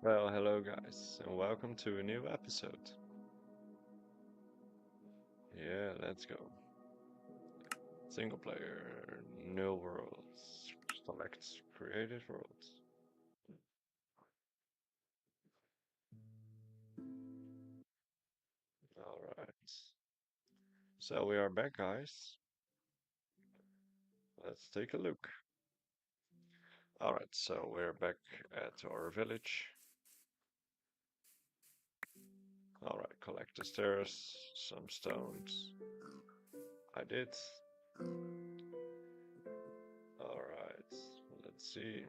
Well, hello guys, and welcome to a new episode. Yeah, let's go. Single player, no worlds. Select created worlds. Alright. So we are back, guys. Let's take a look. Alright, so we're back at our village. Alright, collect the stairs, some stones. I did. Alright, let's see.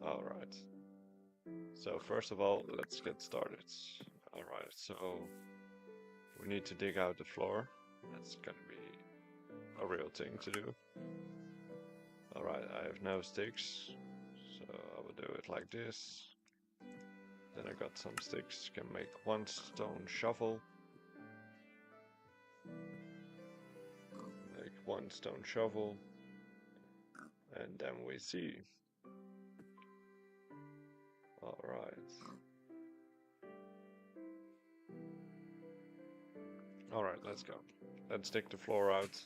Alright. So first of all, let's get started. Alright, so we need to dig out the floor. That's gonna be a real thing to do. Alright, I have no sticks, so I will do it like this. Then I got some sticks, can make one stone shovel. Make one stone shovel. And then we see. Alright. Alright, let's go. Let's dig the floor out.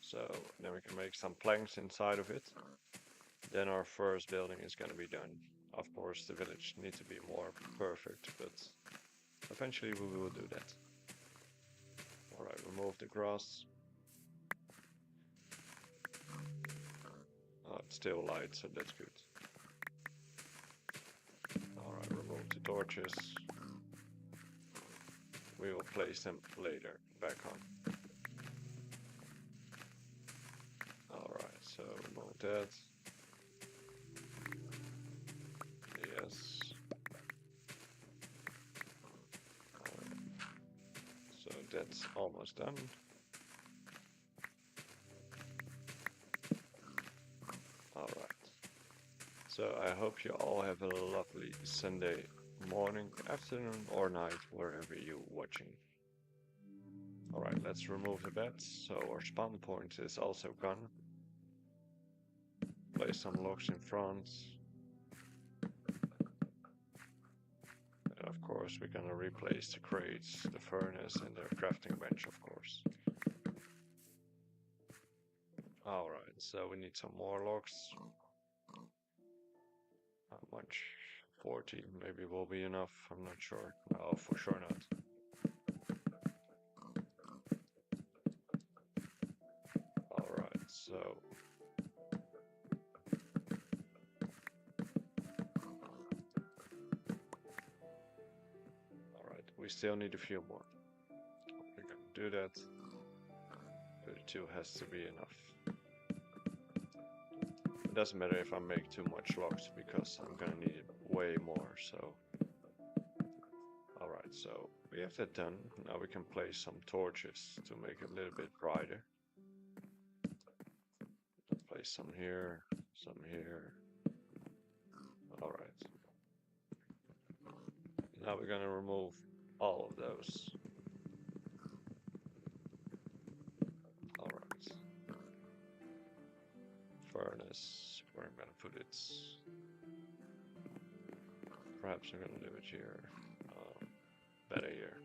So then we can make some planks inside of it. Then our first building is gonna be done. Of course, the village needs to be more perfect, but eventually we will do that. Alright, remove the grass. Oh, it's still light, so that's good. Alright, remove the torches. We will place them later back on. Alright, so remove that. Yes. So that's almost done. Alright. So I hope you all have a lovely Sunday morning, afternoon, or night, wherever you're watching. Alright, let's remove the beds. So our spawn point is also gone. Place some logs in front. And of course we're gonna replace the crates, the furnace, and the crafting bench, of course. Alright, so we need some more logs. How much? 40 maybe will be enough, I'm not sure. Oh, for sure not. Alright, so alright, we still need a few more. We're gonna do that. 32 has to be enough. It doesn't matter if I make too much logs because I'm gonna need way more, so. Alright, so we have that done. Now we can place some torches to make it a little bit brighter. Place some here, some here. Alright. Now we're gonna remove all of those. Alright. Furnace, where I'm gonna put it. Perhaps I'm gonna do it here. Better here.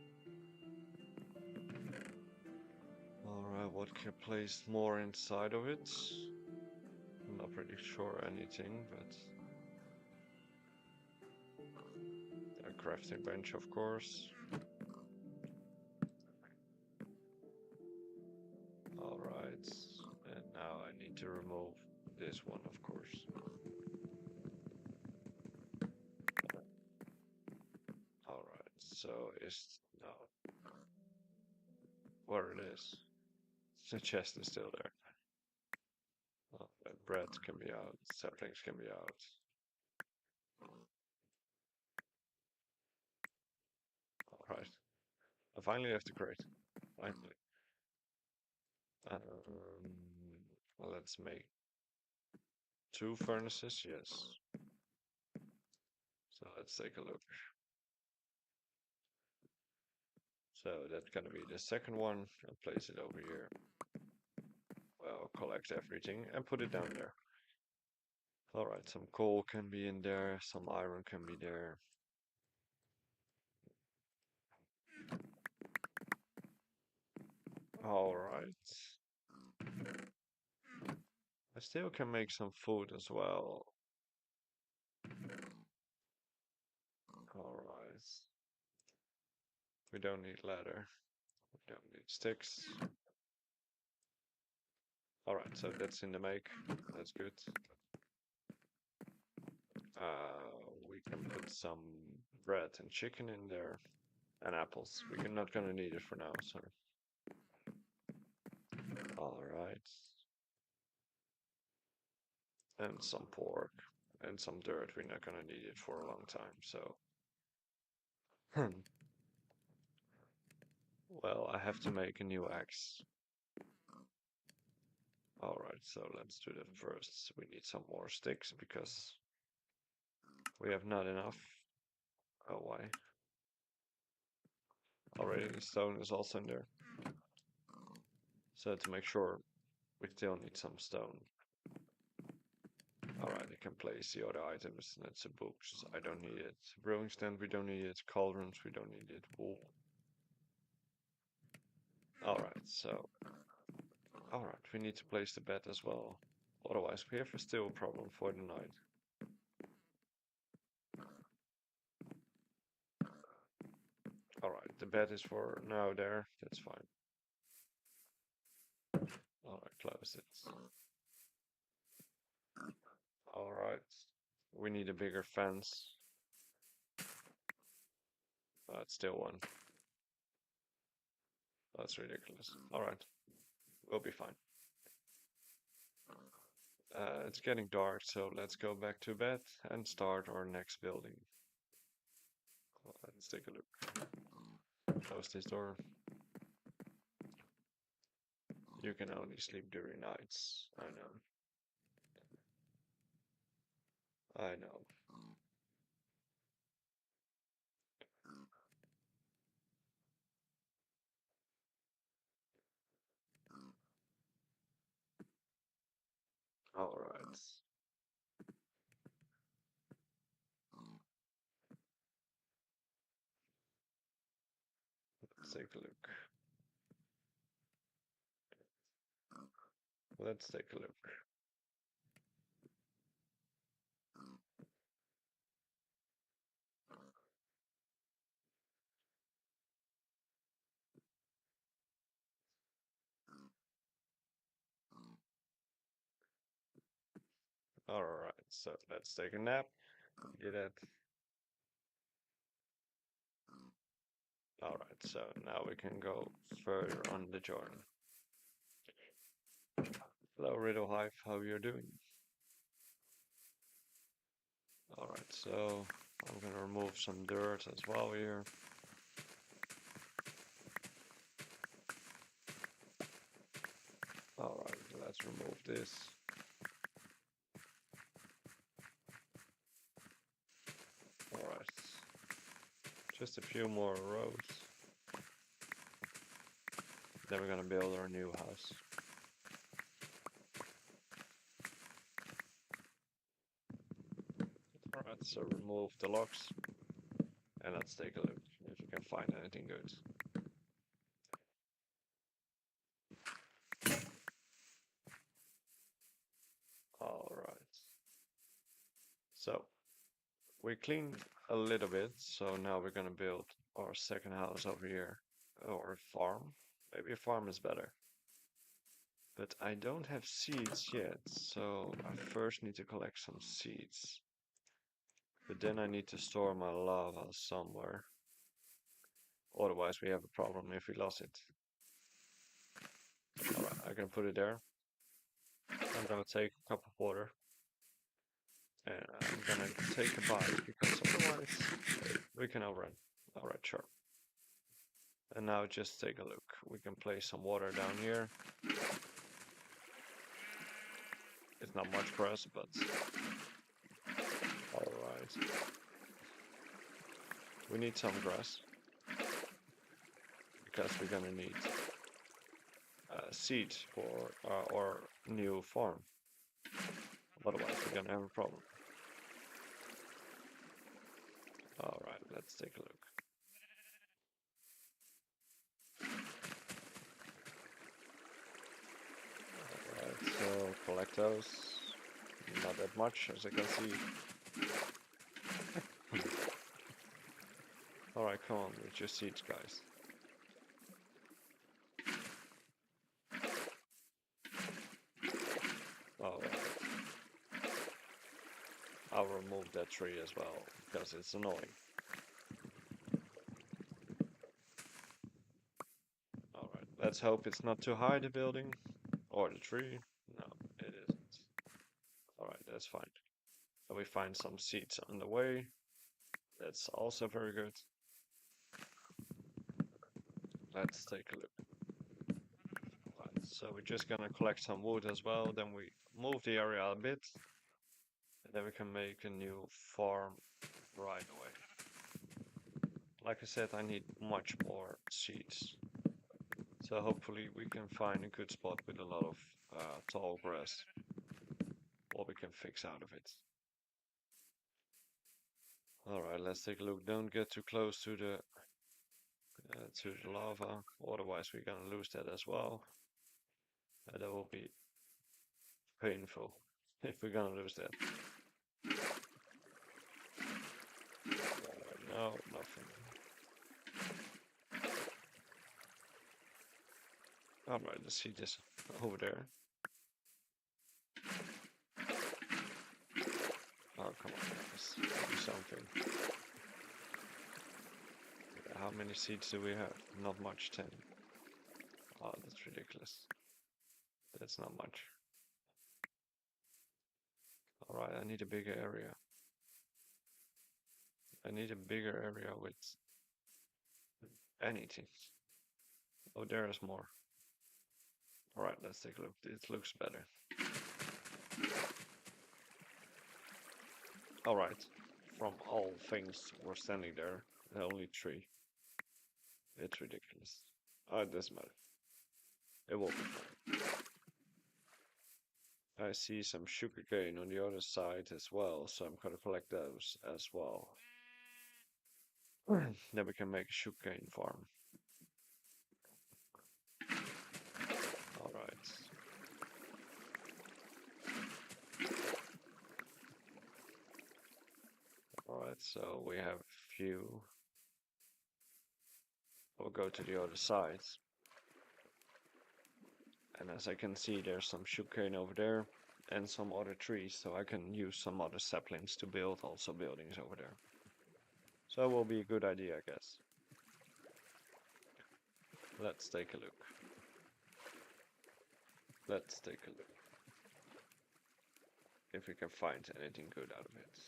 Alright, what can I place more inside of it? I'm not pretty sure anything, but a crafting bench, of course. Alright, and now I need to remove this one, of course. Alright, so it's no where it is. The chest is still there. Bread can be out, saplings can be out. Alright, I finally have the crate. Finally. Um, well, let's make two furnaces, yes. So let's take a look. So that's gonna be the second one. I'll place it over here. Well, collect everything and put it down there. Alright, some coal can be in there, some iron can be there. Alright. I still can make some food as well. Alright. We don't need leather. We don't need sticks. Alright, so that's in the make. That's good. We can put some bread and chicken in there. And apples. We're not gonna need it for now, so. Alright. And some pork. And some dirt. We're not gonna need it for a long time, so. Well, I have to make a new axe. Alright, so let's do that first. We need some more sticks because we have not enough. Oh, why? Already stone is also in there. So to make sure, we still need some stone. Alright, I can place the other items. That's the books. I don't need it. Brewing stand, we don't need it. Cauldrons, we don't need it. Wool. Alright, so. Alright, we need to place the bed as well. Otherwise, we have a still problem for the night. Alright, the bed is for now there. That's fine. Alright, close it. Alright. We need a bigger fence. But still one. That's ridiculous. Alright. We'll be fine. It's getting dark, so let's go back to bed and start our next building. Let's take a look. Close this door. You can only sleep during nights. I know. I know. Alright. Let's take a look. Let's take a look. Alright, so let's take a nap. Get it. Alright, so now we can go further on the journey. Hello, Riddle Hive, how you're doing? Alright, so I'm gonna remove some dirt as well here. Alright, let's remove this. Alright, just a few more rows. Then we're gonna build our new house. Alright, so remove the locks. And let's take a look if you can find anything good. Alright. So, we cleaned a little bit, so now we're gonna build our second house over here. Or a farm. Maybe a farm is better. But I don't have seeds yet, so I first need to collect some seeds. But then I need to store my lava somewhere. Otherwise we have a problem if we lost it. Alright, I can put it there. I'm gonna take a cup of water. And I'm gonna take a bite because otherwise we can outrun. Alright, sure. And now just take a look. We can place some water down here. It's not much for us, but alright. We need some grass. because we're gonna need seeds for our new farm. Otherwise, we're gonna have a problem. All right, let's take a look. All right, so collect those. Not that much, as I can see. All right, come on with your seeds, guys. All right. I'll remove that tree as well because it's annoying. All right, let's hope it's not too high, the building or the tree. No, it isn't. All right, that's fine. And we find some seeds on the way. That's also very good. Let's take a look. Right, so we're just gonna collect some wood as well. Then we move the area a bit. And then we can make a new farm right away. Like I said, I need much more seeds. So hopefully we can find a good spot with a lot of tall grass. What we can fix out of it. Alright, let's take a look. Don't get too close to the lava, otherwise we're gonna lose that as well. And that will be painful if we're gonna lose that. No, nothing. Alright, let's see this over there. Oh, come on, guys. Do something. How many seeds do we have? Not much, 10. Oh, that's ridiculous. That's not much. Alright, I need a bigger area. I need a bigger area with anything. Oh, there is more. Alright, let's take a look. It looks better. Alright, from all things we're standing there, only 3. It's ridiculous. Oh, it doesn't matter. It will be fine. I see some sugarcane on the other side as well, so I'm gonna collect those as well. Then we can make a sugarcane farm. Alright. Alright, so we have a few. We'll go to the other side. And as I can see, there's some sugarcane over there and some other trees, so I can use some other saplings to build also buildings over there. So it will be a good idea, I guess. Let's take a look. Let's take a look. If we can find anything good out of it.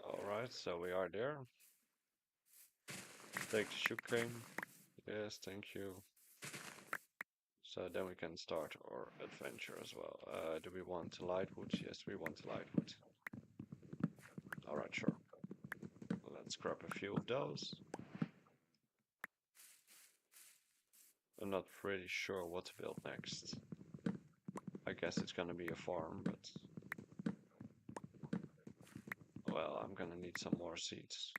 Alright, so we are there. Take the sugarcane. Yes, thank you. So then we can start our adventure as well. Do we want lightwood? Yes, we want lightwood. Alright, sure. Let's grab a few of those. I'm not really sure what to build next. I guess it's gonna be a farm, but... Well, I'm gonna need some more seeds.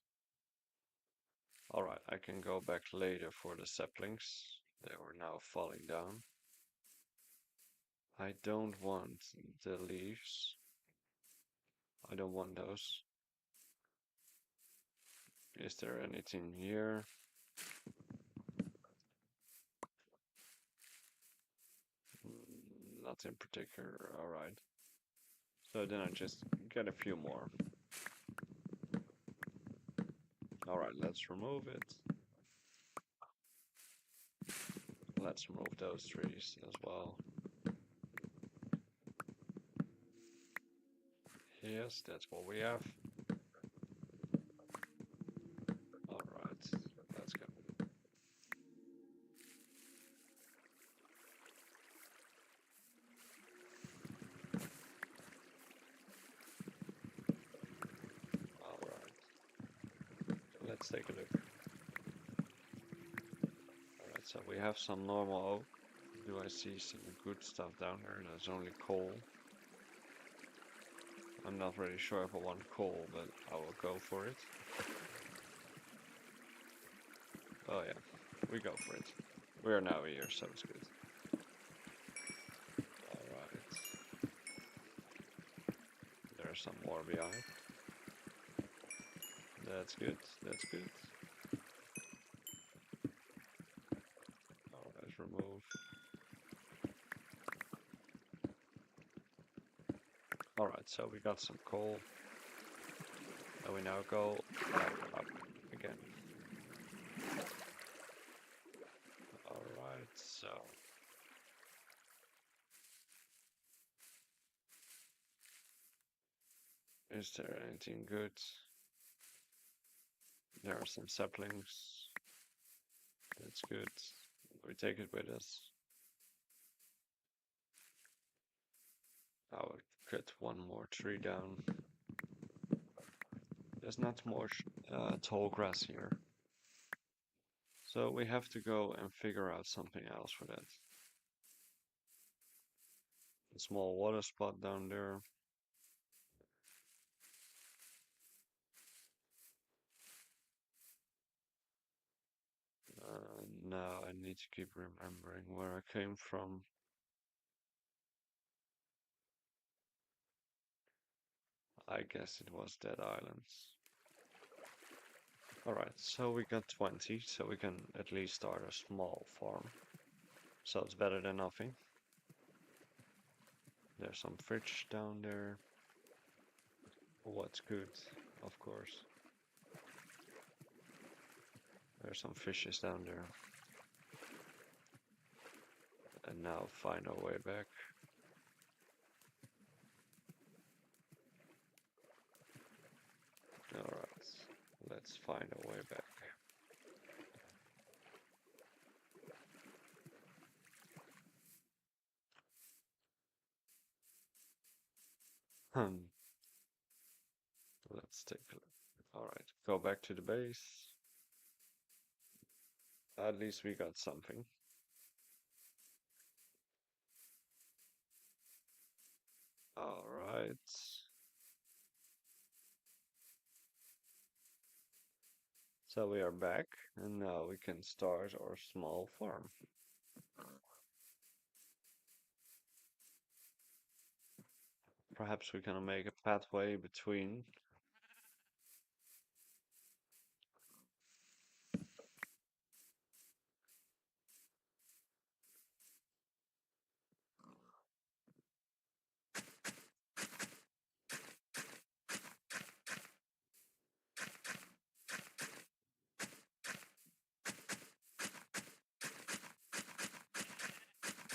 Alright, I can go back later for the saplings. They were now falling down. I don't want the leaves. I don't want those. Is there anything here? Not in particular, alright. So then I just get a few more. Alright, let's remove it. Let's remove those trees as well. Yes, that's what we have. Alright, let's go. Let's take a look. Alright, so we have some normal oak. Do I see some good stuff down here? There's only coal. I'm not really sure if I want coal, but I will go for it. Oh yeah, we go for it. We are now here, so it's good. Alright. There's some more behind. That's good, that's good. Alright, remove. Alright, so we got some coal. And we now go back up again. Alright, so is there anything good? There are some saplings. That's good. We take it with us. I would cut one more tree down. There's not much tall grass here. So we have to go and figure out something else for that. A small water spot down there. Now I need to keep remembering where I came from. I guess it was Dead Islands. Alright, so we got 20, so we can at least start a small farm. So it's better than nothing. There's some fish down there. What's good, of course. There's some fishes down there. And now find our way back. Alright, let's find a way back. Let's take a look. Alright, go back to the base. At least we got something. Alright. So we are back, and now we can start our small farm. Perhaps we can make a pathway between.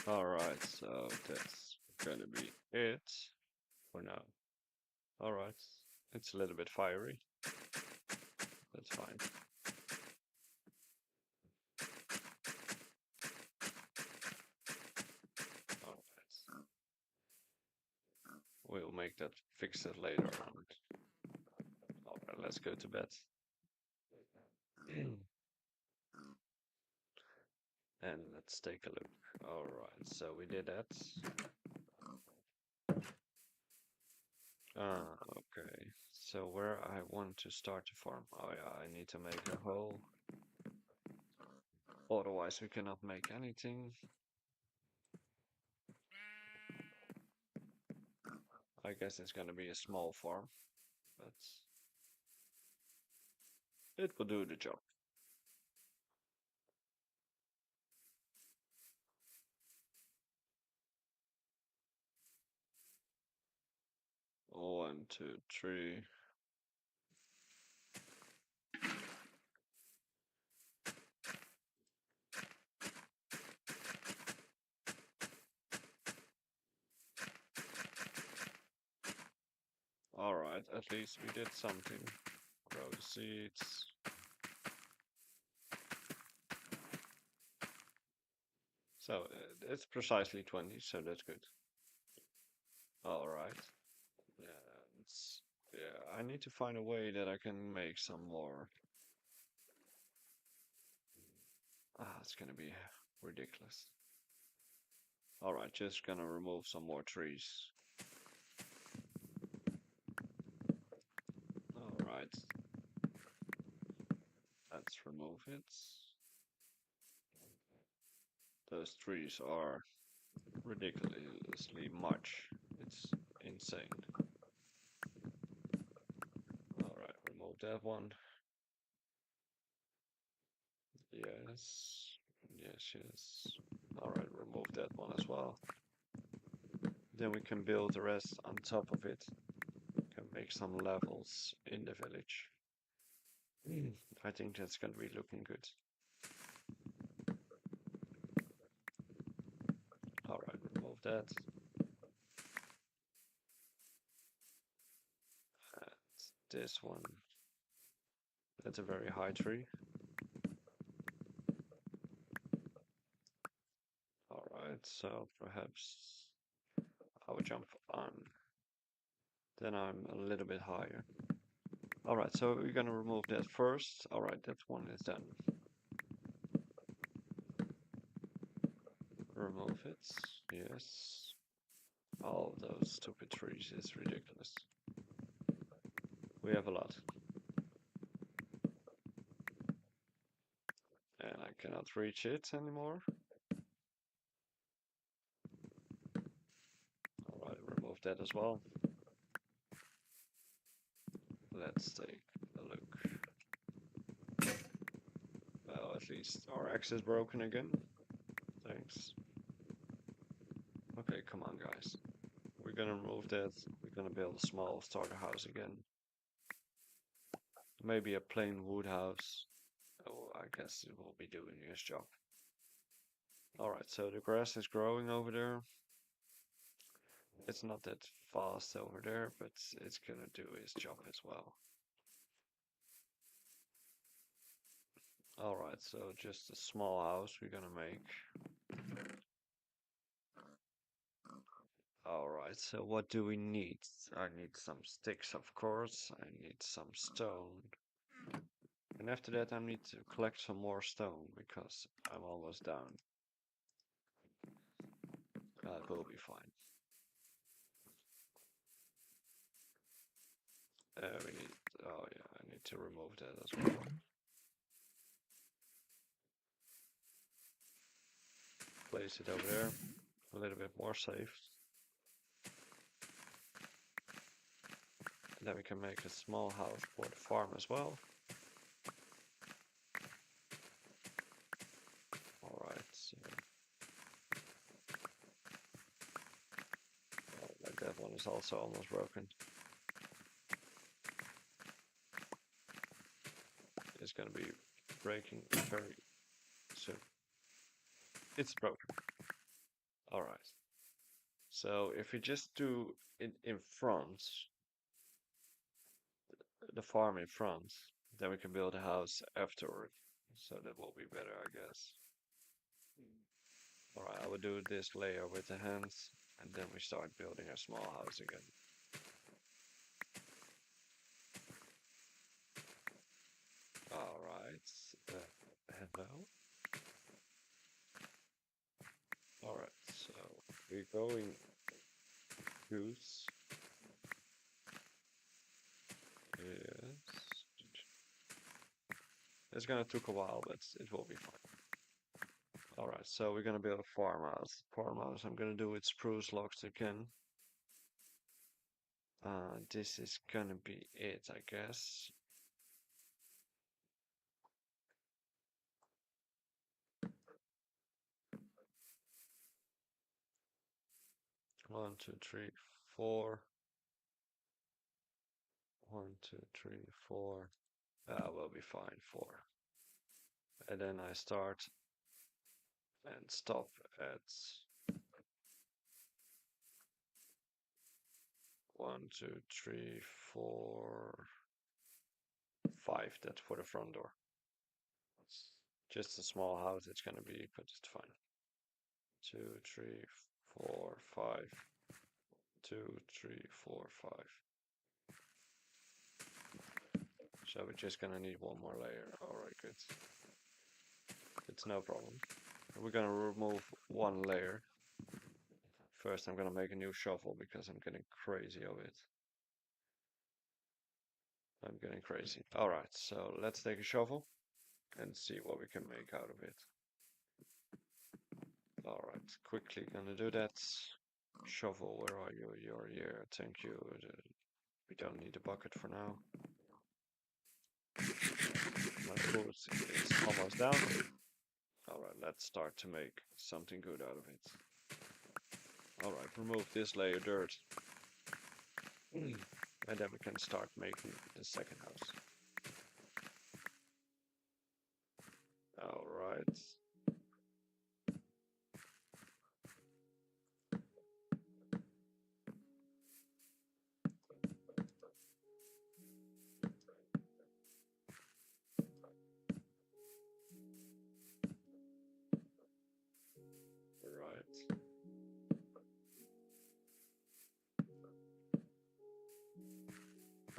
Alright, so that's gonna be it for now. Alright, it's a little bit fiery. That's fine. Alright. We'll make that, fix it later on. Alright, let's go to bed. And let's take a look. Alright, so we did that. Okay. So where I want to start to farm. Oh yeah, I need to make a hole. Otherwise we cannot make anything. I guess it's gonna be a small farm, but it will do the job. One, two, three. Alright, at least we did something. Grow the seeds. So it's precisely 20, so that's good. Alright. Yeah, I need to find a way that I can make some more It's gonna be ridiculous. Alright, just gonna remove some more trees. Alright, let's remove it. Those trees are ridiculously much. It's insane. Alright, remove that one. Yes. Yes, yes. Alright, remove that one as well. Then we can build the rest on top of it. Can make some levels in the village. I think that's gonna be looking good. Alright, remove that. And this one. That's a very high tree. Alright, so perhaps I will jump on. Then I'm a little bit higher. Alright, so we're gonna remove that first. Alright, that one is done. Remove it. Yes. All those stupid trees is ridiculous. We have a lot. And I cannot reach it anymore. Alright, remove that as well. Let's take a look. Well, at least our axe is broken again. Thanks. Okay, come on, guys. We're gonna remove that. We're gonna build a small starter house again. Maybe a plain wood house. Oh, I guess it will be doing its job. Alright, so the grass is growing over there. It's not that fast over there, but it's gonna do its job as well. Alright, so just a small house we're gonna make. Alright, so what do we need? I need some sticks, of course. I need some stone. And after that I need to collect some more stone because I'm almost down. That will be fine. We need, oh yeah, I need to remove that as well. Place it over there, a little bit more safe. And then we can make a small house for the farm as well. Alright, so like that one is also almost broken. It's gonna be breaking very soon. It's broken. Alright. So if we just do it in front, the farm in front, then we can build a house afterward. So that will be better, I guess. Alright, I will do this layer with the hands, and then we start building a small house again. Alright, hello. Alright, so we're going goose. Yes. It's gonna take a while, but it will be fine. Alright, so we're gonna build a farmhouse. Farmhouse I'm gonna do with spruce logs again. This is gonna be it, I guess. One, two, three, four. 1, 2, 3, 4. We'll be fine. 4. And then I start and stop at 1, 2, 3, 4, 5. That's for the front door. It's just a small house. It's gonna be, but it's fine. 2, 3, 4, 5. 2, 3, 4, 5. So we're just gonna need one more layer. Alright, good. The it's no problem. We're gonna remove one layer. First, I'm gonna make a new shovel because I'm getting crazy of it. I'm getting crazy. Alright, so let's take a shovel and see what we can make out of it. Alright, quickly gonna do that. Shovel, where are you? You're here, thank you. We don't need a bucket for now. My food is almost down. Alright, let's start to make something good out of it. Alright, remove this layer dirt. And then we can start making the second house. Alright. Right.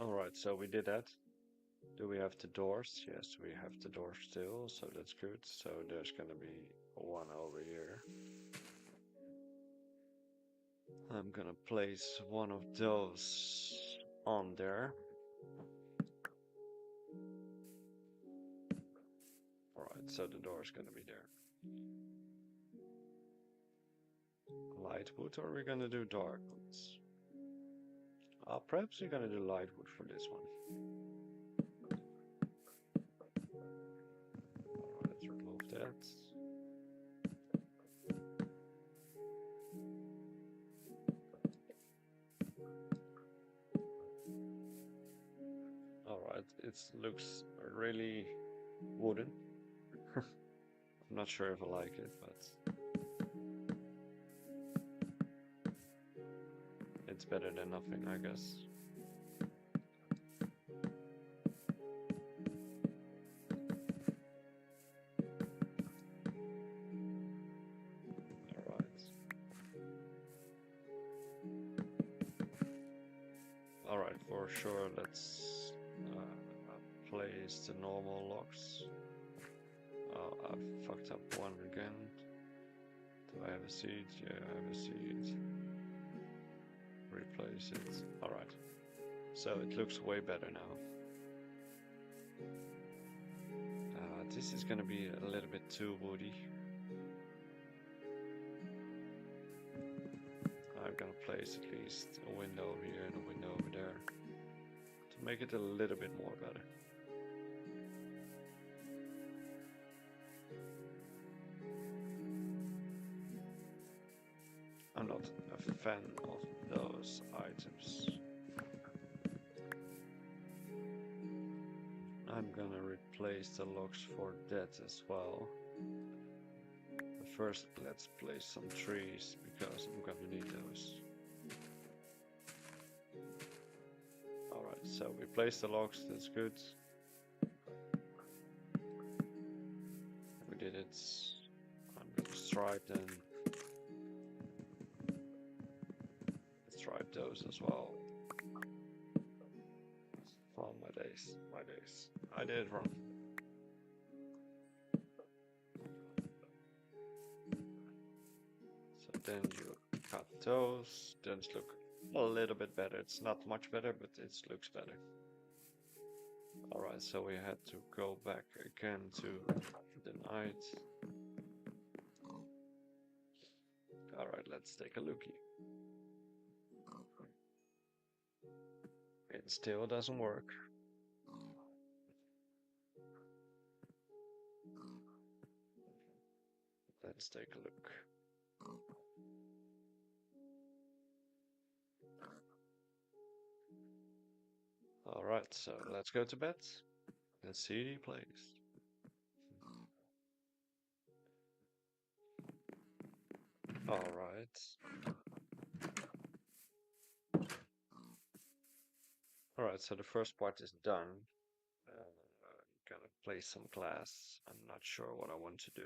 Alright, so we did that. Do we have the doors? Yes, we have the doors still, so that's good. So there's gonna be one over here. I'm gonna place one of those on there. Alright, so the door's gonna be there. Light wood, or are we gonna do dark woods? Perhaps we're gonna do light wood for this one. Alright, let's remove that. Alright, it looks really wooden. I'm not sure if I like it, but it's better than nothing, I guess. Alright, for sure, let's place the normal locks. I fucked up one again. Do I have a seed? Yeah, I have a seed. Replace it. Alright. So it looks way better now. This is gonna be a little bit too woody. I'm gonna place at least a window over here and a window over there to make it a little bit more better. I'm not a fan of those items. I'm gonna replace the locks for that as well. But first, let's place some trees because I'm gonna need those. Alright, so we placed the locks, that's good. We did it. I'm gonna stripe them. Stripe those as well. Oh, my days, my days. I did it wrong. So then you cut those, then it looks a little bit better. It's not much better, but it looks better. Alright, so we had to go back again to the night. Alright, let's take a lookie. It still doesn't work. Let's take a look. Alright, so let's go to bed. The CD plays. Alright. Alright, so the first part is done. Gonna place some glass. I'm not sure what I want to do.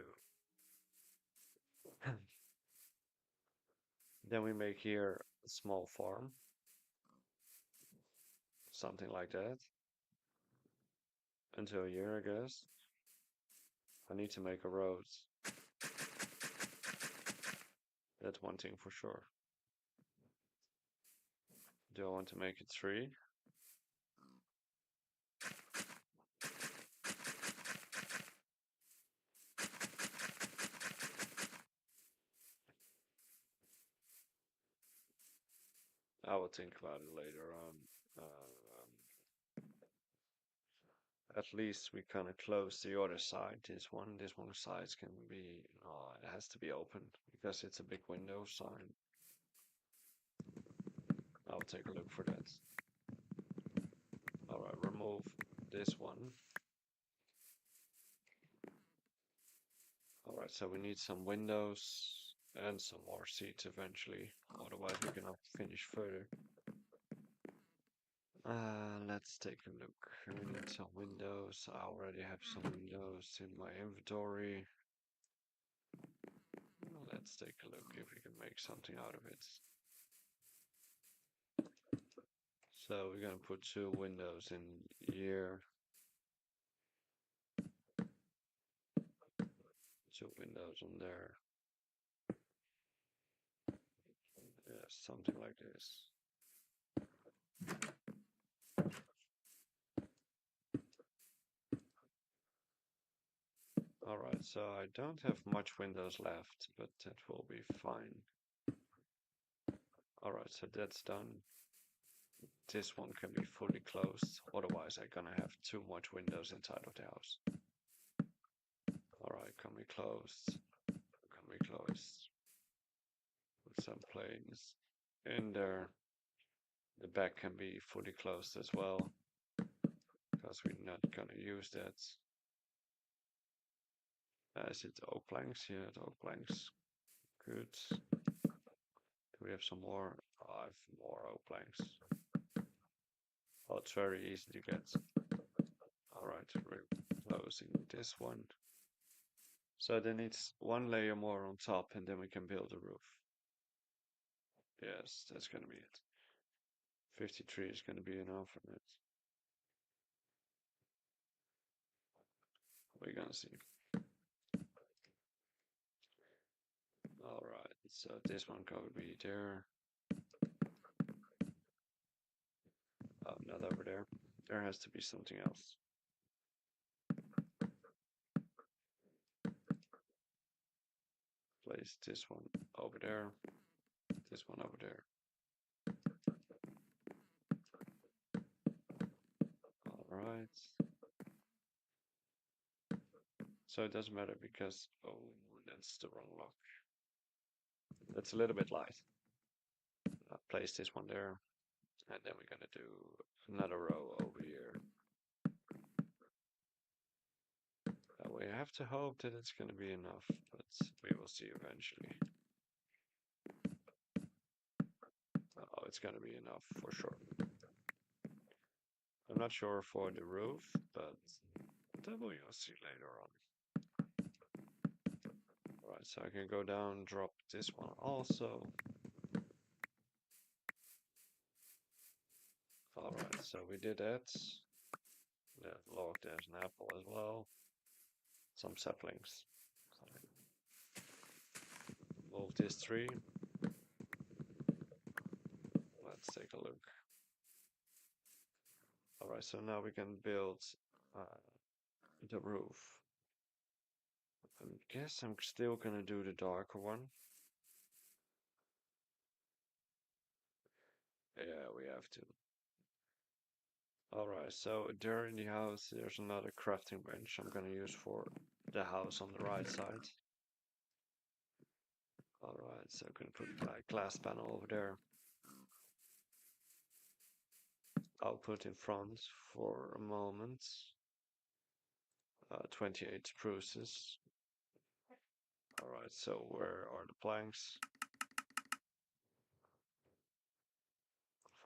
Then we make here a small farm. Something like that. Until here, I guess. I need to make a road. That's one thing for sure. Do I want to make it 3? I will think about it later on. At least we kind of close the other side. This one side can be, it has to be open because it's a big window sign. I'll take a look for that. All right, remove this one. All right, so we need some windows and some more seats eventually. Otherwise, we cannot finish further. Let's take a look. We need some windows. I already have some windows in my inventory. Let's take a look if we can make something out of it. So we're gonna put 2 windows in here. 2 windows on there. Yeah, something like this. Alright, so I don't have much windows left, but that will be fine. Alright, so that's done. This one can be fully closed, otherwise I'm gonna have too much windows inside of the house. Alright, can be closed. Can be closed. Put some planes in there. The back can be fully closed as well, because we're not gonna use that. Is it oak planks? Yeah, it's oak planks. Good. Do we have some more? Oh, I have more oak planks. Oh, it's very easy to get. Alright, we're closing this one. So then it's 1 layer more on top and then we can build a roof. Yes, that's gonna be it. 53 is gonna be enough for it. We're gonna see. Alright, so this one could be there. Oh, not over there. There has to be something else. Place this one over there. This one over there. Alright. So it doesn't matter because, oh, that's the wrong lock. That's a little bit light. I'll place this one there. And then we're gonna do another row over here. We have to hope that it's gonna be enough, but we will see eventually. Oh, it's gonna be enough for sure. I'm not sure for the roof, but that we'll see later on. Alright, so I can go down, drop this one also. Alright, so we did that. Look, there's an apple as well. Some saplings. Move this tree. Let's take a look. Alright, so now we can build the roof. I guess I'm still gonna do the darker one. Yeah, we have to. Alright, so there in the house, there's another crafting bench I'm gonna use for the house on the right side. Alright, so I'm gonna put my glass panel over there. I'll put in front for a moment. 28 spruces. Alright, so where are the planks?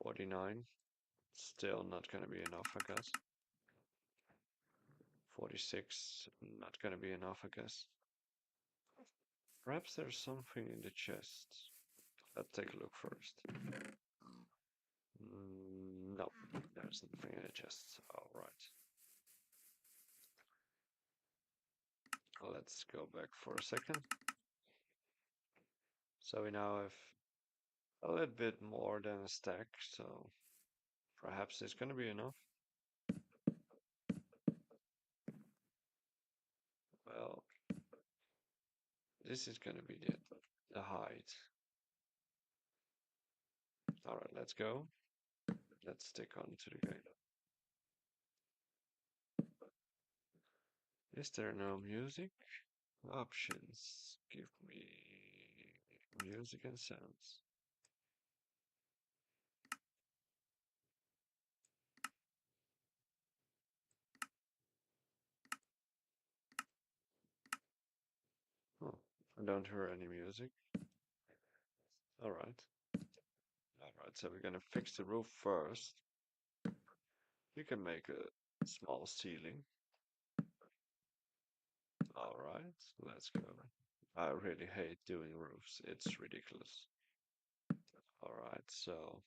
49. Still not gonna be enough, I guess. 46. Not gonna be enough, I guess. Perhaps there's something in the chest. Let's take a look first. No, there's nothing in the chest. Alright. let's go back for a second. So we now have a little bit more than a stack, so perhaps it's gonna be enough. Well, this is gonna be the height. Alright, let's go. Let's stick on to the game. Is there no music? Options. Give me music and sounds. Oh, I don't hear any music. Alright. Alright, so we're gonna fix the roof first. We can make a small ceiling. Alright, let's go. I really hate doing roofs. It's ridiculous. Alright, so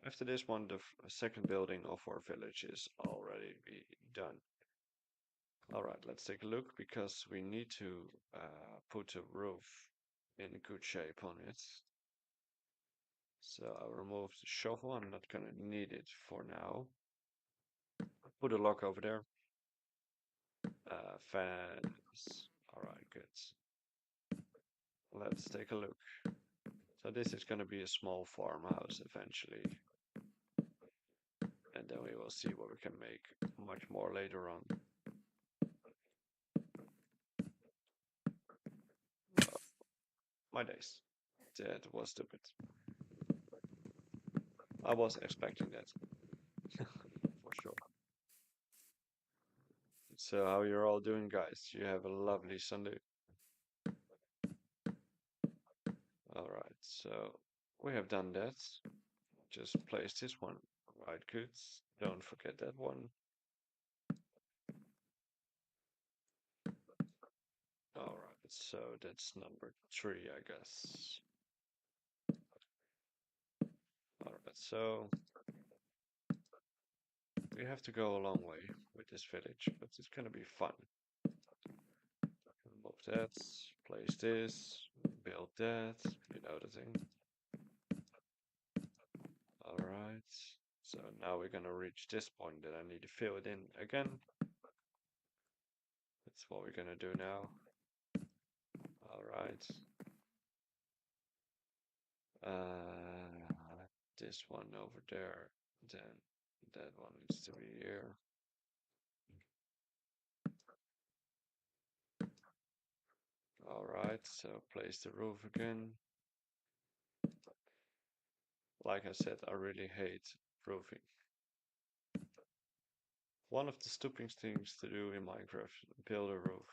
after this one, the second building of our village is already be done. Alright, let's take a look because we need to put a roof in good shape on it. So I'll remove the shovel. I'm not gonna need it for now. Put a lock over there. Fence. Alright, good. Let's take a look. So this is gonna be a small farmhouse eventually. And then we will see what we can make much more later on. My days. That was stupid. I was expecting that. For sure. So how you're all doing, guys? You have a lovely Sunday. Alright, so we have done that. Just place this one. Right, good. Don't forget that one. Alright, so that's number 3, I guess. Alright, so we have to go a long way with this village, but it's gonna be fun. Move that, place this, build that, you know the thing. Alright, so now we're gonna reach this point that I need to fill it in again. That's what we're gonna do now. Alright. This one over there, then that one needs to be here. Alright, so place the roof again. Like I said, I really hate roofing. One of the stupidest things to do in Minecraft, build a roof.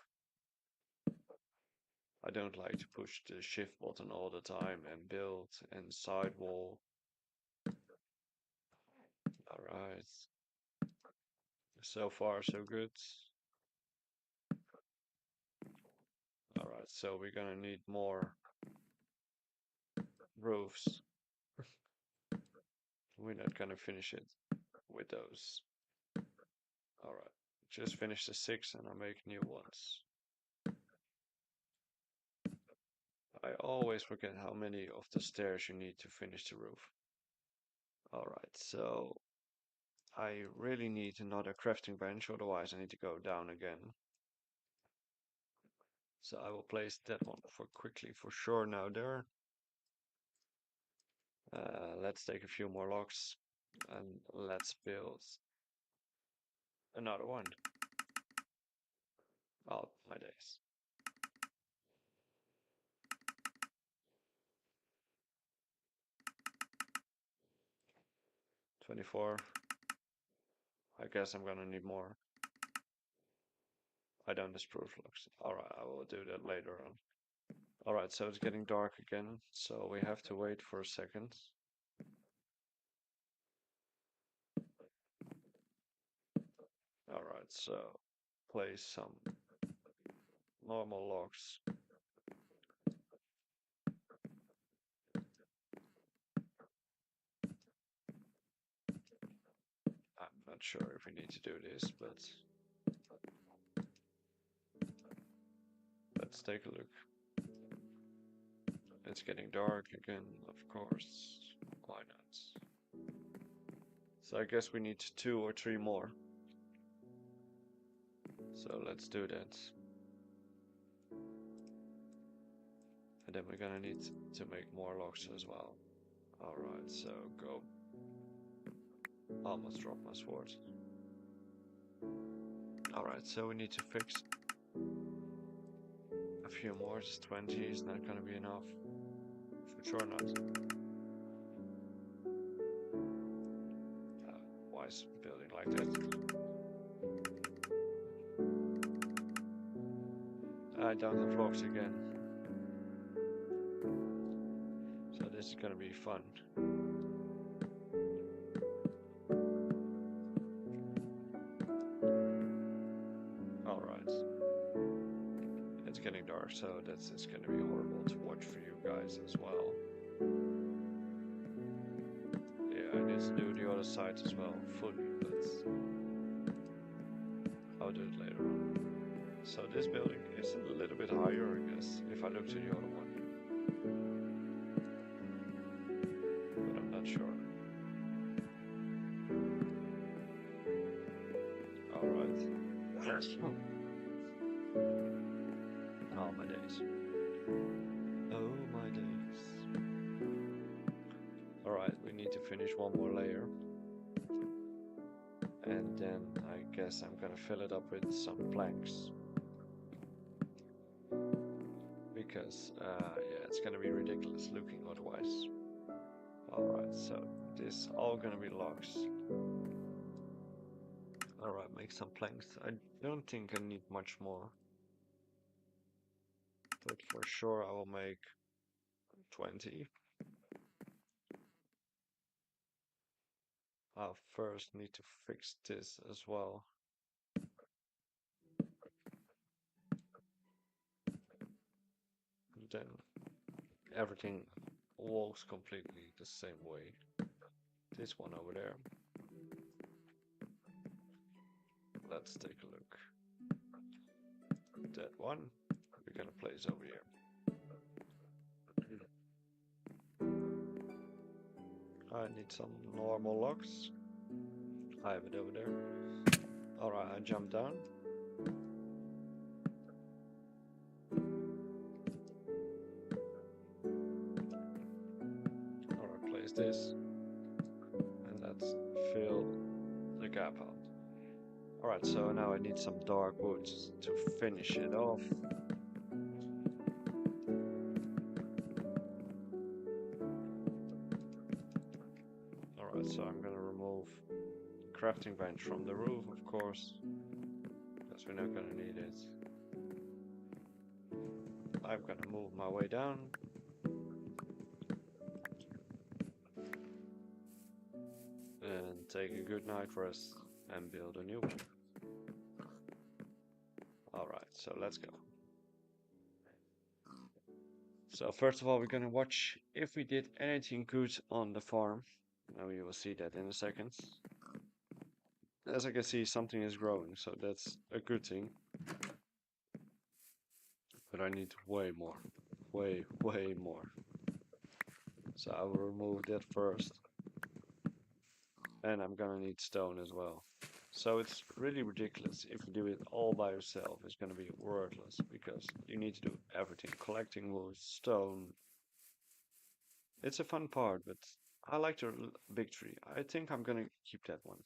I don't like to push the shift button all the time and build and sidewall. Alright. So far so good. Alright, so we're gonna need more roofs. We're not gonna finish it with those. Alright, just finish the 6 and I'll make new ones. I always forget how many of the stairs you need to finish the roof. Alright, so I really need another crafting bench, otherwise I need to go down again. So I will place that one for quickly for sure now there. Let's take a few more logs and let's build another one. Oh, my days. 24. I guess I'm gonna need more. I don't disprove logs. Alright, I will do that later on. Alright, so it's getting dark again, so we have to wait for a second. Alright, so place some normal logs. I'm not sure if we need to do this, but Let's take a look. It's getting dark again, of course. Why not? So I guess we need 2 or 3 more. So let's do that. And then we're gonna need to make more logs as well. Alright, so go. Almost dropped my sword. Alright, so we need to fix a few more. Just 20 is not gonna be enough. For sure not. Why is building like that? I don't have logs again. So this is gonna be fun. Alright. It's getting dark, so it's gonna be horrible to watch for you guys as well. Yeah, I need to do the other side as well, fully, but I'll do it later on. So this building is a little bit higher, I guess, if I look to the other one. But I'm not sure. Alright. Oh my days. Oh my days. Alright, we need to finish one more layer. And then I guess I'm gonna fill it up with some planks. Because, yeah, it's gonna be ridiculous looking otherwise. Alright, so this all gonna be logs. Alright, make some planks. I don't think I need much more. But for sure I will make 20. I'll first need to fix this as well. Then everything walks completely the same way. This one over there. Let's take a look. That one we're gonna place over here. I need some normal logs. I have it over there. Alright, I jump down. Alright, place this. And let's fill the gap out. Alright, so now I need some dark woods to finish it off. Alright, so I'm gonna remove the crafting bench from the roof, of course, because we're not gonna need it. I'm gonna move my way down. And take a good night rest and build a new one. Alright, so let's go. So first of all, we're gonna watch if we did anything good on the farm. Now you will see that in a second. As I can see, something is growing, so that's a good thing. But I need way more. Way more. So I will remove that first. And I'm gonna need stone as well. So it's really ridiculous. If you do it all by yourself, it's gonna be worthless because you need to do everything. Collecting wood, stone. It's a fun part, but I like the big tree. I think I'm gonna keep that one.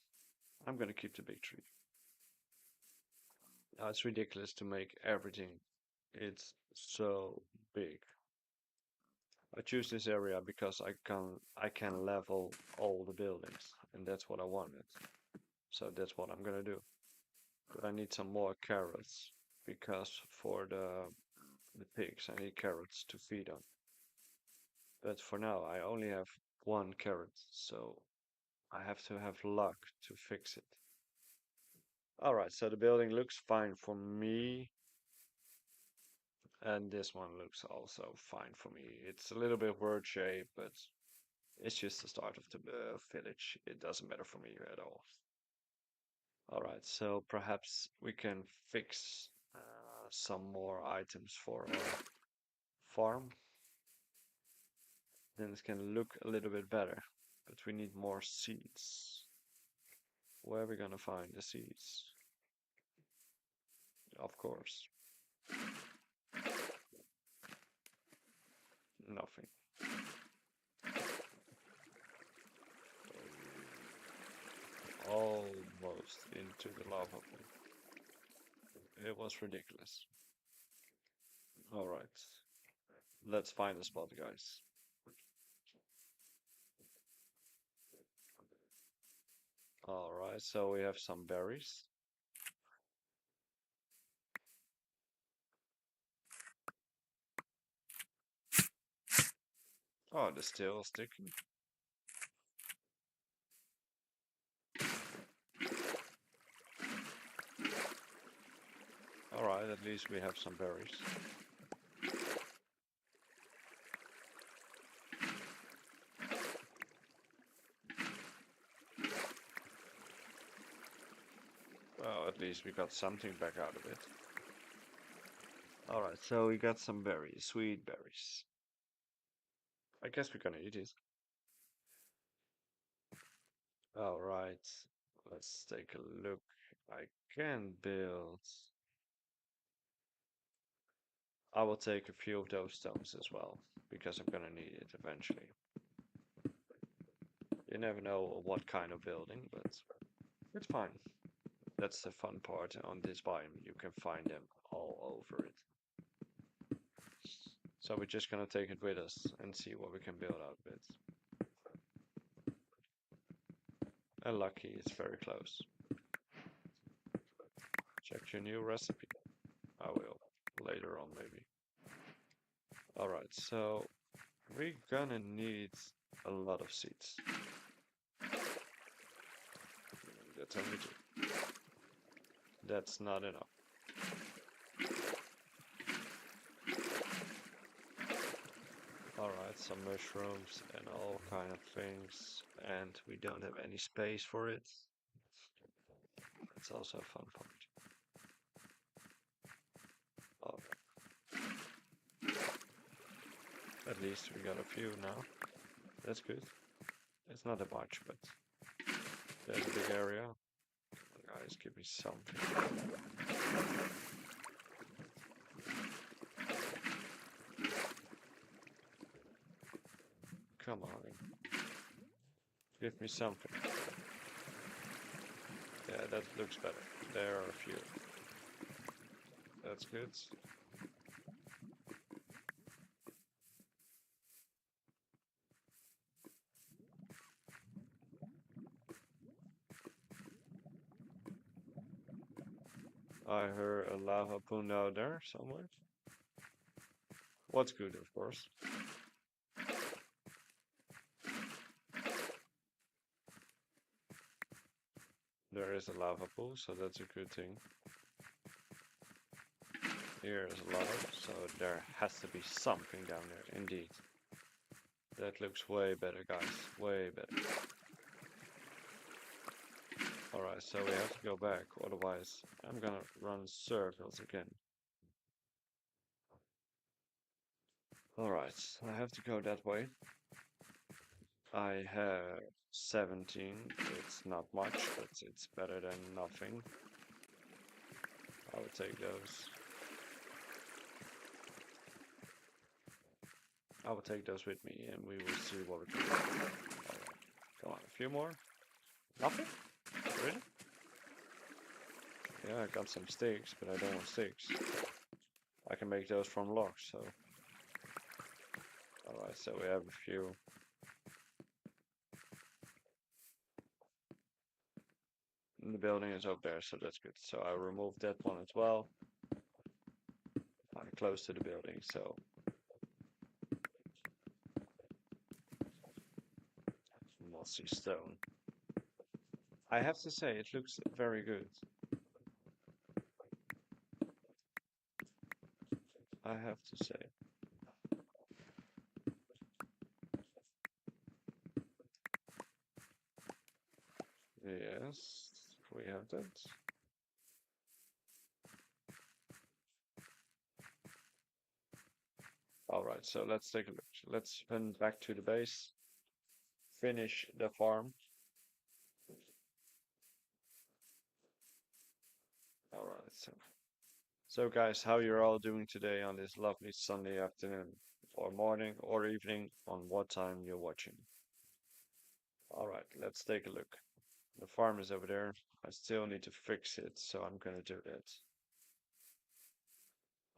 I'm gonna keep the big tree. Now it's ridiculous to make everything. It's so big. I choose this area because I can level all the buildings, and that's what I wanted. So that's what I'm gonna do. But I need some more carrots because for the pigs I need carrots to feed on. But for now I only have 1 carrot, so I have to have luck to fix it. Alright, so the building looks fine for me. And this one looks also fine for me. It's a little bit word shape, but it's just the start of the village. It doesn't matter for me at all. Alright, so perhaps we can fix some more items for our farm, then it can look a little bit better. But we need more seeds. Where are we gonna find the seeds? Of course, nothing. Almost into the lava pool. It was ridiculous. Alright, let's find a spot, guys. Alright, so we have some berries. Oh, they're still sticking. Alright, at least we have some berries. Well, at least we got something back out of it. Alright, so we got some berries, sweet berries. I guess we're gonna eat it. Alright, let's take a look. I can build. I will take a few of those stones as well, because I'm gonna need it eventually. You never know what kind of building, but it's fine. That's the fun part on this biome. You can find them all over it. So we're just gonna take it with us and see what we can build out of it. And lucky, it's very close. Check your new recipe. I will later on maybe. Alright, so we're gonna need a lot of seeds. That's only two. That's not enough. Alright, some mushrooms and all kind of things, and we don't have any space for it. It's also a fun part. Alright. At least we got a few now. That's good. It's not a much, but there's a big area. Guys, give me something. Come on. Give me something. Yeah, that looks better. There are a few. That's good. I heard a lava pool down there somewhere. What's good, of course. There is a lava pool, so that's a good thing. Here is a lava, so there has to be something down there, indeed. That looks way better, guys. Way better. Alright, so we have to go back, otherwise I'm gonna run circles again. Alright, I have to go that way. I have 17. It's not much, but it's better than nothing. I will take those. I will take those with me and we will see what we can do. Alright, come on, a few more. Nothing? Really? Yeah, I got some sticks, but I don't want sticks. I can make those from logs, so. Alright, so we have a few. The building is up there, so that's good. So I removed that one as well. I'm close to the building, so. Mossy stone. I have to say, it looks very good. I have to say. Yes, we have that. All right, so let's take a look. Let's spin back to the base, finish the farm. All right, so guys, how you're all doing today on this lovely Sunday afternoon, or morning, or evening, on what time you're watching? All right, let's take a look. The farm is over there. I still need to fix it, so I'm gonna do that.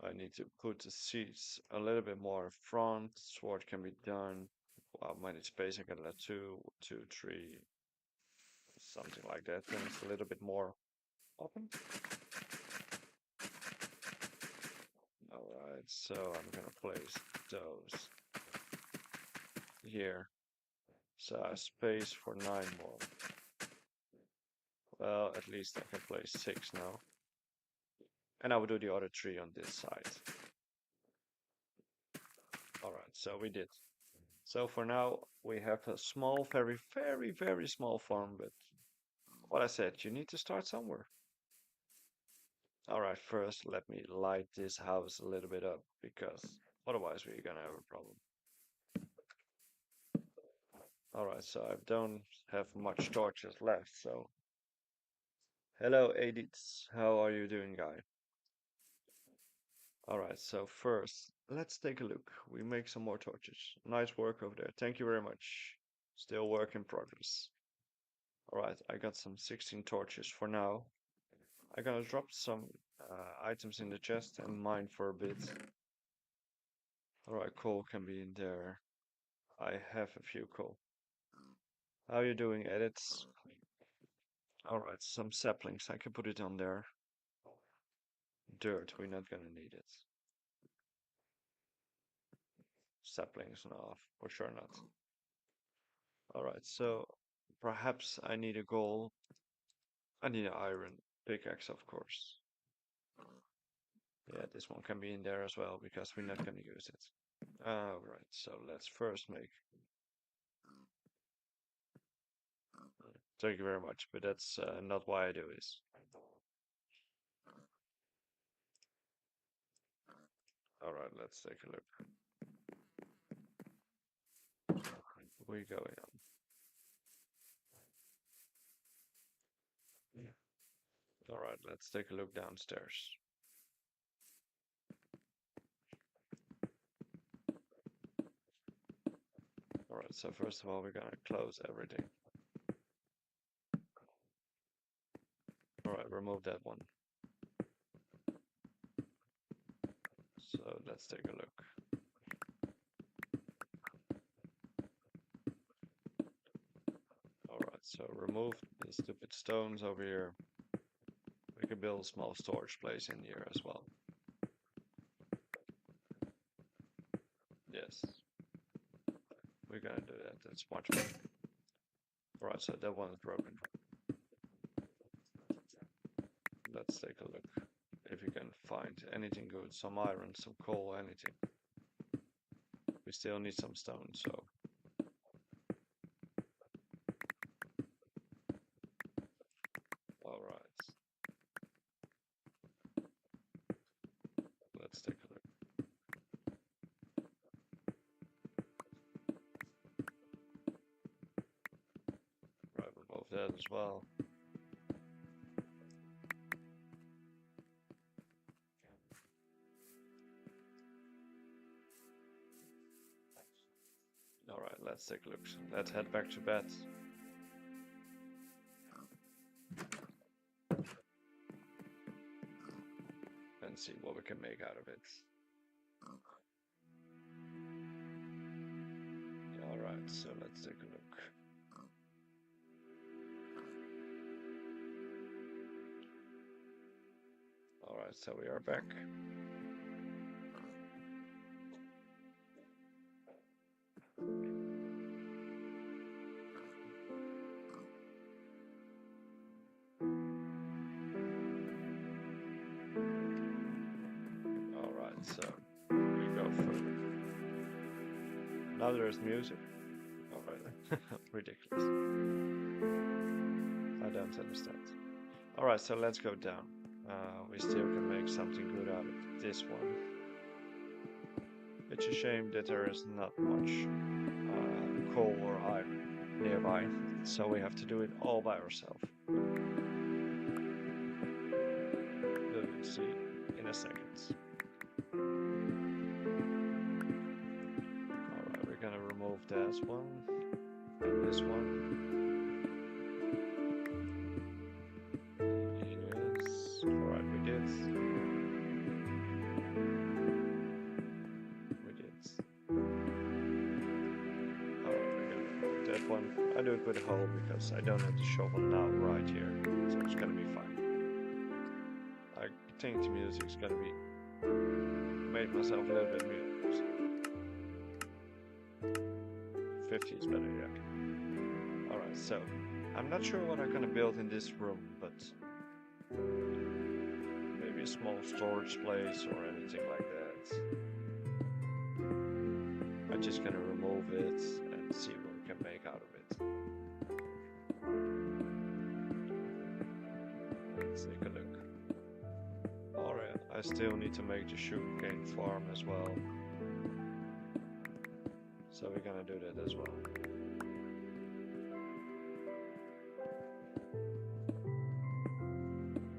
I need to put the seats a little bit more front. Sword can be done. How many space I can let two, three, something like that. Then it's a little bit more open. Alright, so I'm gonna place those here. So I have space for 9 more. Well, at least I can place 6 now. And I will do the other 3 on this side. Alright, so we did. So for now, we have a small, very, very, very small farm, but what I said, you need to start somewhere. Alright, first let me light this house a little bit up, because otherwise we're gonna have a problem. Alright, so I don't have much torches left, so... Hello, Edith. How are you doing, guy? Alright, so first, let's take a look. We make some more torches. Nice work over there. Thank you very much. Still work in progress. Alright, I got some 16 torches for now. I'm gonna drop some items in the chest and mine for a bit. Alright, coal can be in there. I have a few coal. How are you doing, edits? Alright, some saplings. I can put it on there. Dirt, we're not gonna need it. Saplings, no, for sure not. Alright, so perhaps I need a goal. I need an iron pickaxe, of course. Yeah, this one can be in there as well because we're not gonna use it. Alright, so let's first make. Thank you very much, but that's not why I do this. Alright, let's take a look. We going on. Alright, let's take a look downstairs. Alright, so first of all, we're gonna close everything. Alright, remove that one. So let's take a look. Alright, so remove the stupid stones over here. We can build a small storage place in here as well. Yes. We're gonna do that, that's much better. Alright, so that one is broken. Let's take a look. If you can find anything good, some iron, some coal, anything. We still need some stone, so. Alright. Let's take a look. Right, remove that as well. Alright, let's take a look. Let's head back to bed. And see what we can make out of it. Alright, so let's take a look. Alright, so we are back. Alright, so we go further. Now there's music. Alright, ridiculous. I don't understand. Alright, so let's go down. We still can make something good out of this one. It's a shame that there is not much coal or iron nearby, so we have to do it all by ourselves. We'll see in a second. Alright, we're gonna remove this one and this one. Yes, alright, we did. Alright, we're gonna remove that one. I do it with a hoe because I don't have the shovel now right here, so it's gonna be fine. I think the music's gonna be made myself a little bit mute. 50 is better, yeah. Alright, so I'm not sure what I'm gonna build in this room, but maybe a small storage place or anything like that. I'm just gonna remove it and see what we can make out of it. Let's take a look. Alright, I still need to make the sugarcane farm as well. So we're gonna do that as well.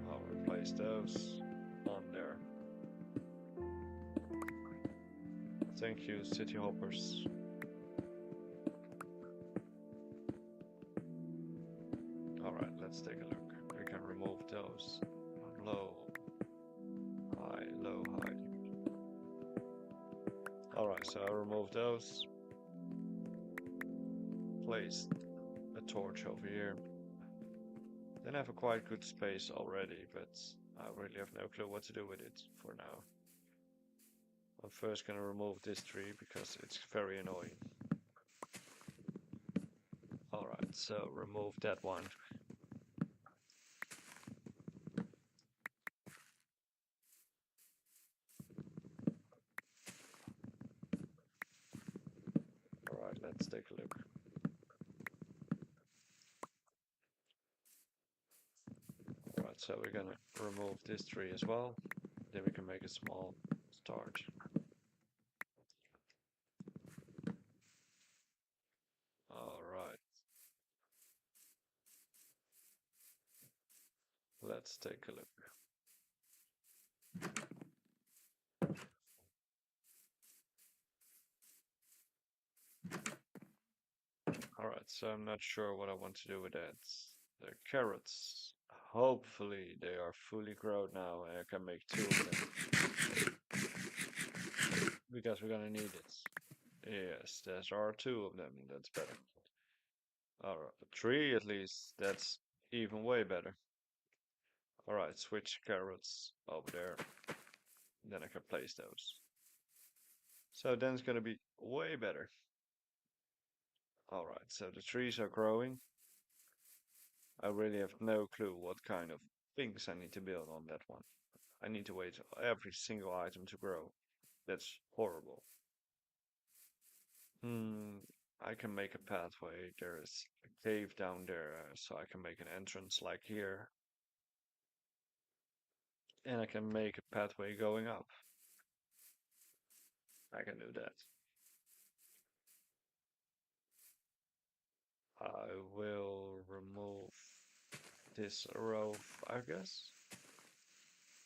I'll replace those on there. Thank you, city hoppers. Alright, let's take a look. We can remove those. Low, high, low, high. Alright, so I remove those. Place a torch over here. Then I have a quite good space already, but I really have no clue what to do with it for now. I'm first gonna remove this tree because it's very annoying. Alright, so remove that one. Alright, let's take a look. Alright, so we're gonna remove this tree as well. Then we can make a small start. Alright. Let's take a look. Alright, so I'm not sure what I want to do with that. The carrots. Hopefully they are fully grown now and I can make 2 of them. Because we're gonna need it. Yes, there are 2 of them, that's better. Alright, 3 at least, that's even way better. Alright, switch carrots over there. Then I can place those. So then it's gonna be way better. Alright, so the trees are growing. I really have no clue what kind of things I need to build on that one. I need to wait for every single item to grow. That's horrible. I can make a pathway. There is a cave down there, so I can make an entrance like here. And I can make a pathway going up. I can do that. I will remove this row, I guess.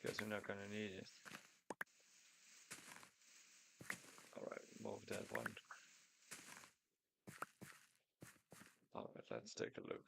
Because we're not gonna need it. Alright, move that one. Alright, let's take a look.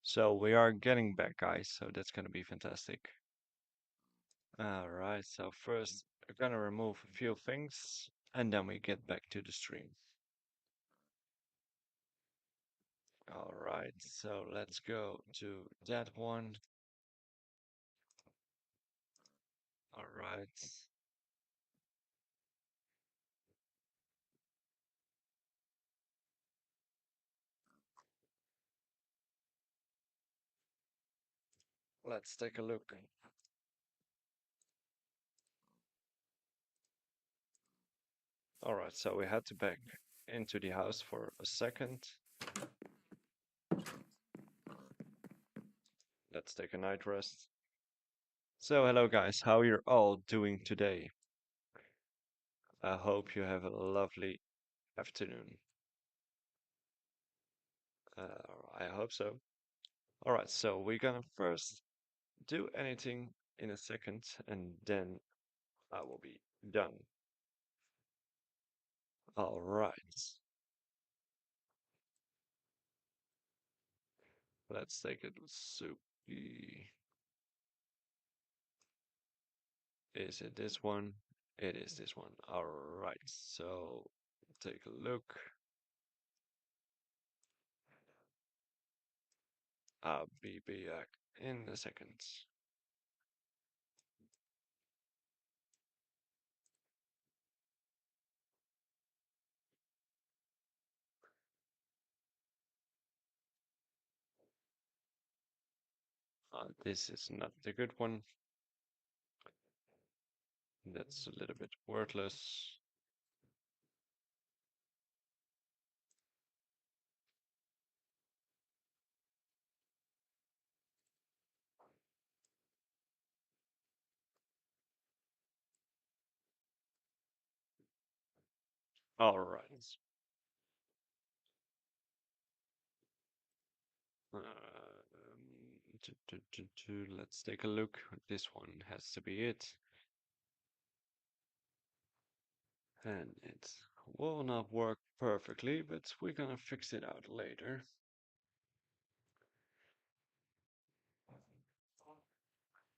So we are getting back, guys, so that's gonna be fantastic. All right, so first we're gonna remove a few things and then we get back to the stream. All right, so let's go to that one. All right. Let's take a look. All right, so we had to back into the house for a second. Let's take a night rest. So hello guys, how you're all doing today? I hope you have a lovely afternoon. I hope so. All right, so we're gonna first do anything in a second and then I will be done. All right, let's take it with soupy. Is it this one? It is this one. All right, so take a look. I'll be back in a second. This is not the good one. That's a little bit worthless. All right. Let's take a look. This one has to be it. And it will not work perfectly, but we're gonna fix it out later.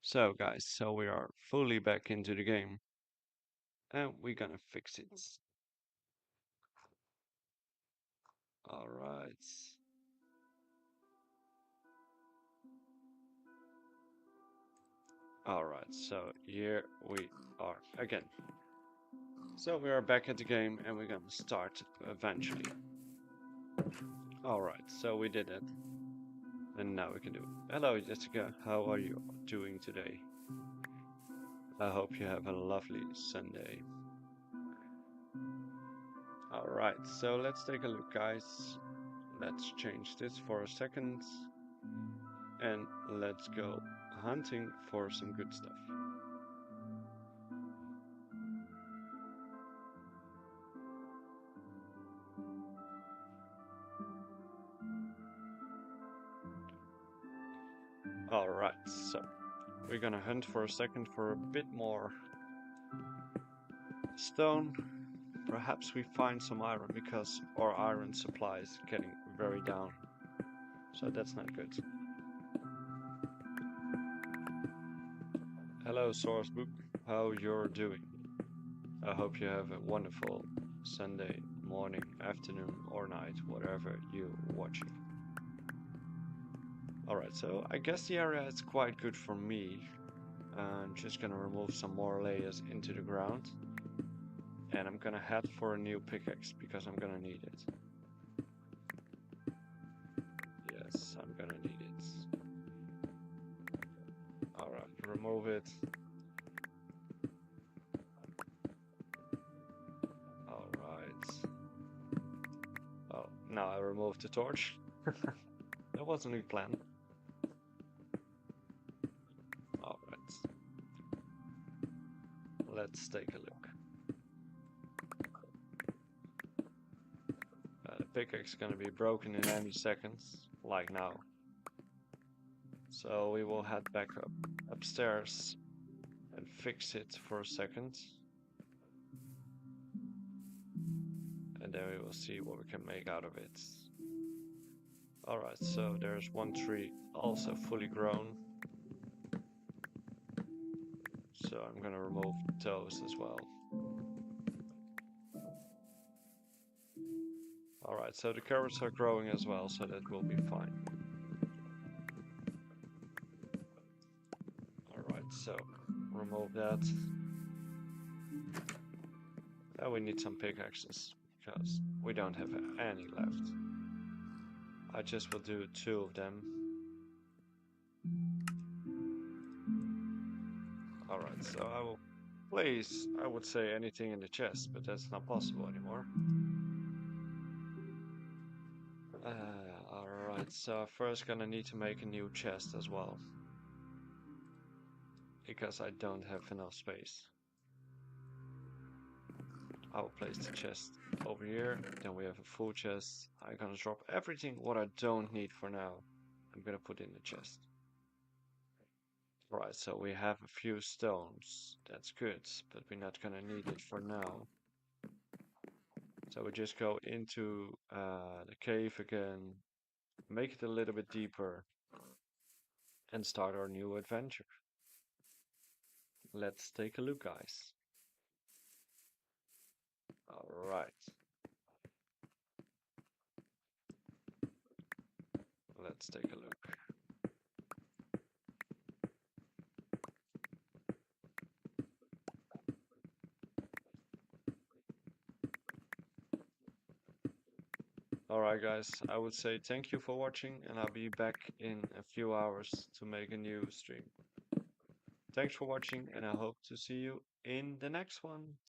So guys, so we are fully back into the game and we're gonna fix it. All right. All right, so here we are again. So we are back at the game and we're gonna start eventually. All right, so we did it. And now we can do it. Hello, Jessica. How are you doing today? I hope you have a lovely Sunday. All right, so let's take a look, guys. Let's change this for a second. And let's go hunting for some good stuff. All right, so we're gonna hunt for a second for a bit more stone. Perhaps we find some iron because our iron supply is getting very down. So that's not good. Hello, Sourcebook. How you're doing? I hope you have a wonderful Sunday morning, afternoon, or night, whatever you're watching. Alright, so I guess the area is quite good for me. I'm just gonna remove some more layers into the ground. And I'm gonna head for a new pickaxe because I'm gonna need it. Yes, I'm gonna need it. Alright, remove it. Alright. Oh, now I removed the torch. That wasn't a plan. Alright. Let's take a look. The pickaxe is gonna be broken in any seconds, like now. So we will head back upstairs and fix it for a second. And then we will see what we can make out of it. Alright, so there's one tree also fully grown. So I'm gonna remove those as well. Alright, so the carrots are growing as well, so that will be fine. Alright, so remove that. Now we need some pickaxes, because we don't have any left. I just will do 2 of them. Alright, so I will place, I would say, anything in the chest, but that's not possible anymore. Alright, so first gonna need to make a new chest as well, because I don't have enough space. I will place the chest over here, then we have a full chest. I'm gonna drop everything what I don't need for now. I'm gonna put in the chest. Right, so we have a few stones. That's good, but we're not gonna need it for now. So we just go into the cave again, make it a little bit deeper, and start our new adventure. Let's take a look, guys. Alright. Let's take a look. Alright guys, I would say thank you for watching and I'll be back in a few hours to make a new stream. Thanks for watching and I hope to see you in the next one.